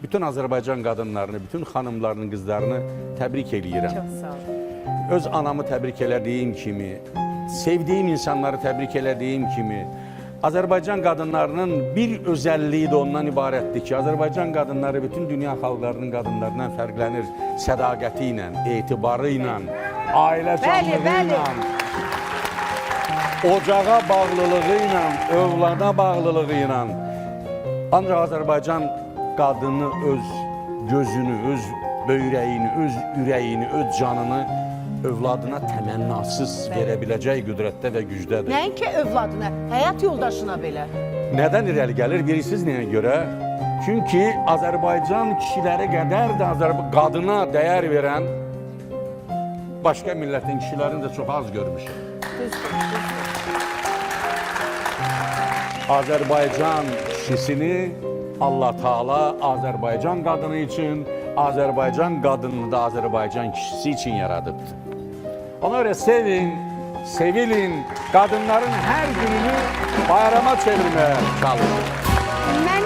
bütün Azərbaycan qadınlarını, bütün xanımlarını, qızlarını təbrik eləyirəm. Çox sağ olun. Öz anamı təbrik elədiyim kimi, sevdiyim insanları təbrik elədiyim kimi, Azərbaycan qadınlarının bir özəlliyi də ondan ibarətdir ki, Azərbaycan qadınları bütün dünya xalqlarının qadınlarından fərqlənir sədaqəti ilə, etibarı ilə, ailə canlığı ilə, ocağa bağlılığı ilə, övlada bağlılığı ilə. Ancaq Azərbaycan qadını öz gözünü, öz böyrəyini, öz ürəyini, öz canını övladına təmənnasız verə biləcək qüdrətdə və gücdədir. Nəinki övladına, həyat yoldaşına belə. Nədən irəli gəlir? Bilirsiniz nəyə görə? Çünki Azərbaycan kişiləri qədər də qadına dəyər verən başqa millətin kişilərini də çox az görmüşəm. Azərbaycan kişisini Allah Taala Azərbaycan qadını üçün, Azərbaycan qadını da Azərbaycan kişisi üçün yaradıbdır. Ona görə sevin, sevilin, qadınların hər gününü bayrama çevirməyə çalışın.